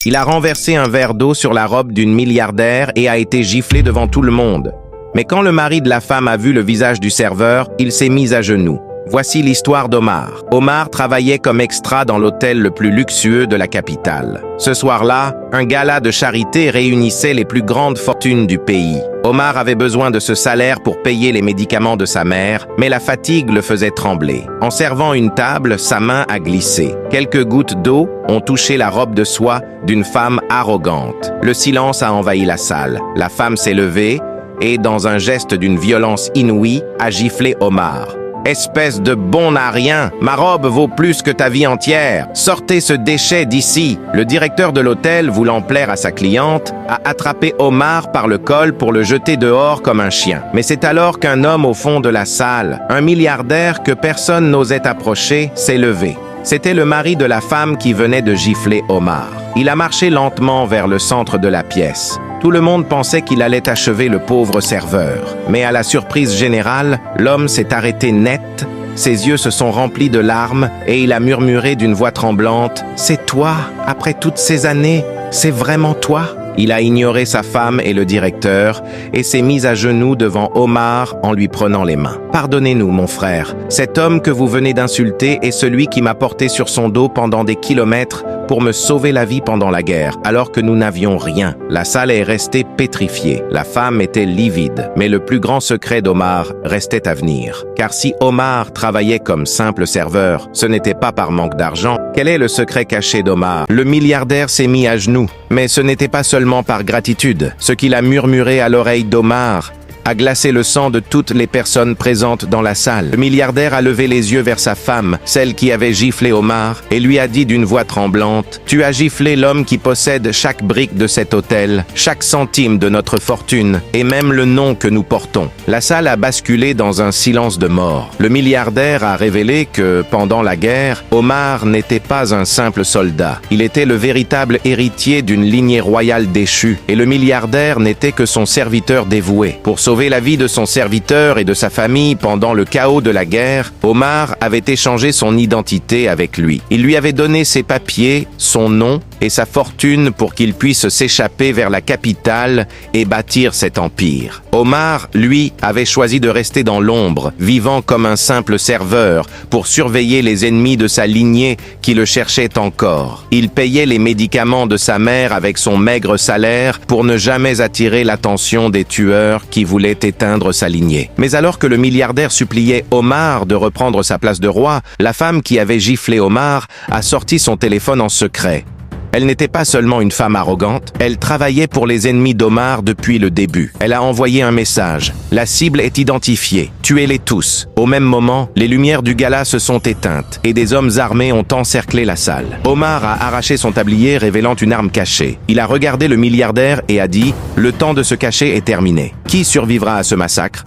Il a renversé un verre d'eau sur la robe d'une milliardaire et a été giflé devant tout le monde. Mais quand le mari de la femme a vu le visage du serveur, il s'est mis à genoux. Voici l'histoire d'Omar. Omar travaillait comme extra dans l'hôtel le plus luxueux de la capitale. Ce soir-là, un gala de charité réunissait les plus grandes fortunes du pays. Omar avait besoin de ce salaire pour payer les médicaments de sa mère, mais la fatigue le faisait trembler. En servant une table, sa main a glissé. Quelques gouttes d'eau ont touché la robe de soie d'une femme arrogante. Le silence a envahi la salle. La femme s'est levée et, dans un geste d'une violence inouïe, a giflé Omar. Espèce de bon à rien, ma robe vaut plus que ta vie entière. Sortez ce déchet d'ici. Le directeur de l'hôtel, voulant plaire à sa cliente, a attrapé Omar par le col pour le jeter dehors comme un chien. Mais c'est alors qu'un homme au fond de la salle, un milliardaire que personne n'osait approcher, s'est levé. C'était le mari de la femme qui venait de gifler Omar. Il a marché lentement vers le centre de la pièce. Tout le monde pensait qu'il allait achever le pauvre serveur. Mais à la surprise générale, l'homme s'est arrêté net, ses yeux se sont remplis de larmes et il a murmuré d'une voix tremblante « C'est toi, après toutes ces années, c'est vraiment toi ?» Il a ignoré sa femme et le directeur et s'est mis à genoux devant Omar en lui prenant les mains. « Pardonnez-nous, mon frère. Cet homme que vous venez d'insulter est celui qui m'a porté sur son dos pendant des kilomètres pour me sauver la vie pendant la guerre, alors que nous n'avions rien. » La salle est restée pétrifiée. La femme était livide. Mais le plus grand secret d'Omar restait à venir. Car si Omar travaillait comme simple serveur, ce n'était pas par manque d'argent. Quel est le secret caché d'Omar? Le milliardaire s'est mis à genoux. Mais ce n'était pas seulement par gratitude. Ce qu'il a murmuré à l'oreille d'Omar a glacé le sang de toutes les personnes présentes dans la salle. Le milliardaire a levé les yeux vers sa femme, celle qui avait giflé Omar, et lui a dit d'une voix tremblante « Tu as giflé l'homme qui possède chaque brique de cet hôtel, chaque centime de notre fortune, et même le nom que nous portons. » La salle a basculé dans un silence de mort. Le milliardaire a révélé que, pendant la guerre, Omar n'était pas un simple soldat. Il était le véritable héritier d'une lignée royale déchue, et le milliardaire n'était que son serviteur dévoué. Pour sauver la vie de son serviteur et de sa famille pendant le chaos de la guerre, Omar avait échangé son identité avec lui. Il lui avait donné ses papiers, son nom et sa fortune pour qu'il puisse s'échapper vers la capitale et bâtir cet empire. Omar, lui, avait choisi de rester dans l'ombre, vivant comme un simple serveur, pour surveiller les ennemis de sa lignée qui le cherchaient encore. Il payait les médicaments de sa mère avec son maigre salaire pour ne jamais attirer l'attention des tueurs qui voulaient éteindre sa lignée. Mais alors que le milliardaire suppliait Omar de reprendre sa place de roi, la femme qui avait giflé Omar a sorti son téléphone en secret. Elle n'était pas seulement une femme arrogante, elle travaillait pour les ennemis d'Omar depuis le début. Elle a envoyé un message. La cible est identifiée. Tuez-les tous. Au même moment, les lumières du gala se sont éteintes et des hommes armés ont encerclé la salle. Omar a arraché son tablier révélant une arme cachée. Il a regardé le milliardaire et a dit « Le temps de se cacher est terminé. Qui survivra à ce massacre ?»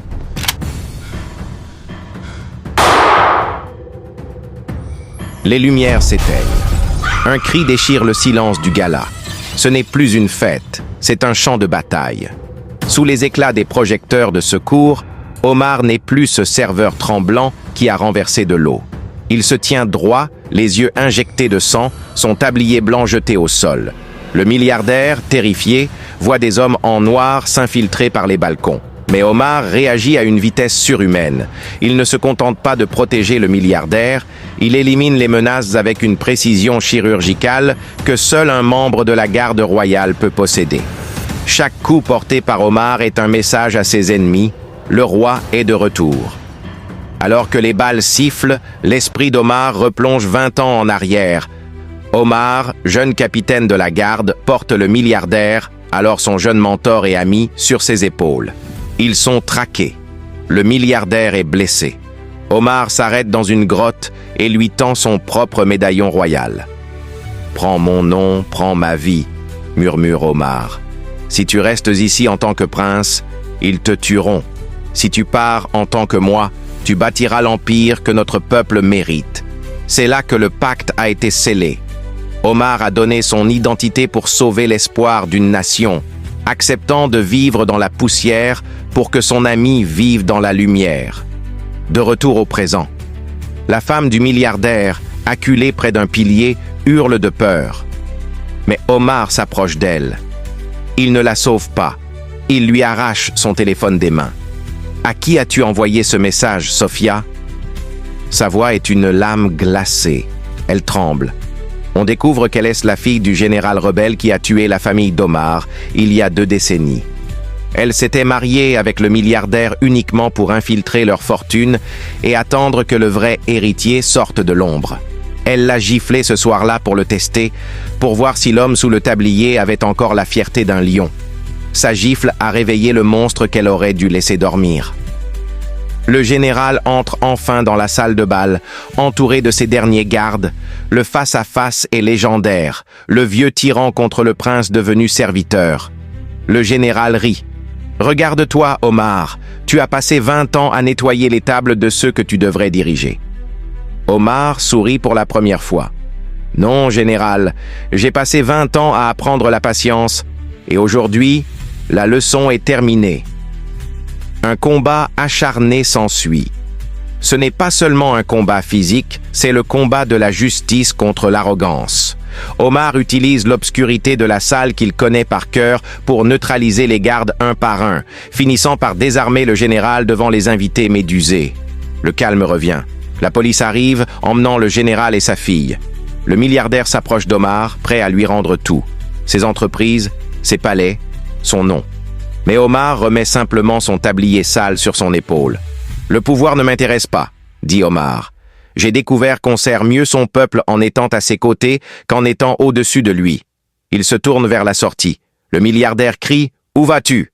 Les lumières s'éteignent. Un cri déchire le silence du gala. Ce n'est plus une fête, c'est un champ de bataille. Sous les éclats des projecteurs de secours, Omar n'est plus ce serveur tremblant qui a renversé de l'eau. Il se tient droit, les yeux injectés de sang, son tablier blanc jeté au sol. Le milliardaire, terrifié, voit des hommes en noir s'infiltrer par les balcons. Mais Omar réagit à une vitesse surhumaine. Il ne se contente pas de protéger le milliardaire, il élimine les menaces avec une précision chirurgicale que seul un membre de la garde royale peut posséder. Chaque coup porté par Omar est un message à ses ennemis, le roi est de retour. Alors que les balles sifflent, l'esprit d'Omar replonge 20 ans en arrière. Omar, jeune capitaine de la garde, porte le milliardaire, alors son jeune mentor et ami, sur ses épaules. Ils sont traqués. Le milliardaire est blessé. Omar s'arrête dans une grotte et lui tend son propre médaillon royal. « Prends mon nom, prends ma vie », murmure Omar. « Si tu restes ici en tant que prince, ils te tueront. Si tu pars en tant que moi, tu bâtiras l'empire que notre peuple mérite. » C'est là que le pacte a été scellé. Omar a donné son identité pour sauver l'espoir d'une nation, acceptant de vivre dans la poussière pour que son ami vive dans la lumière. De retour au présent, la femme du milliardaire, acculée près d'un pilier, hurle de peur. Mais Omar s'approche d'elle. Il ne la sauve pas. Il lui arrache son téléphone des mains. « À qui as-tu envoyé ce message, Sophia ?» Sa voix est une lame glacée. Elle tremble. On découvre qu'elle est la fille du général rebelle qui a tué la famille d'Omar il y a 2 décennies. Elle s'était mariée avec le milliardaire uniquement pour infiltrer leur fortune et attendre que le vrai héritier sorte de l'ombre. Elle l'a giflé ce soir-là pour le tester, pour voir si l'homme sous le tablier avait encore la fierté d'un lion. Sa gifle a réveillé le monstre qu'elle aurait dû laisser dormir. Le général entre enfin dans la salle de bal, entouré de ses derniers gardes. Le face-à-face est légendaire, le vieux tyran contre le prince devenu serviteur. Le général rit. « Regarde-toi, Omar, tu as passé 20 ans à nettoyer les tables de ceux que tu devrais diriger. » Omar sourit pour la première fois. « Non, général, j'ai passé 20 ans à apprendre la patience, et aujourd'hui, la leçon est terminée. » Un combat acharné s'ensuit. Ce n'est pas seulement un combat physique, c'est le combat de la justice contre l'arrogance. Omar utilise l'obscurité de la salle qu'il connaît par cœur pour neutraliser les gardes un par un, finissant par désarmer le général devant les invités médusés. Le calme revient. La police arrive, emmenant le général et sa fille. Le milliardaire s'approche d'Omar, prêt à lui rendre tout. Ses entreprises, ses palais, son nom. Mais Omar remet simplement son tablier sale sur son épaule. « Le pouvoir ne m'intéresse pas, » dit Omar. « J'ai découvert qu'on sert mieux son peuple en étant à ses côtés qu'en étant au-dessus de lui. » Il se tourne vers la sortie. Le milliardaire crie « Où vas-tu »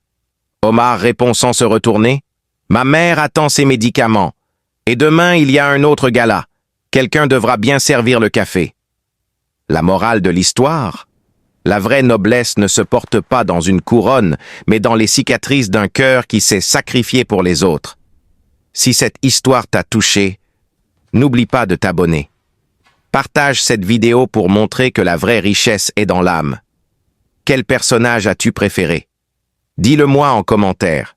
Omar répond sans se retourner « Ma mère attend ses médicaments. Et demain, il y a un autre gala. Quelqu'un devra bien servir le café. » La morale de l'histoire ? La vraie noblesse ne se porte pas dans une couronne, mais dans les cicatrices d'un cœur qui s'est sacrifié pour les autres. Si cette histoire t'a touché, n'oublie pas de t'abonner. Partage cette vidéo pour montrer que la vraie richesse est dans l'âme. Quel personnage as-tu préféré? Dis-le-moi en commentaire.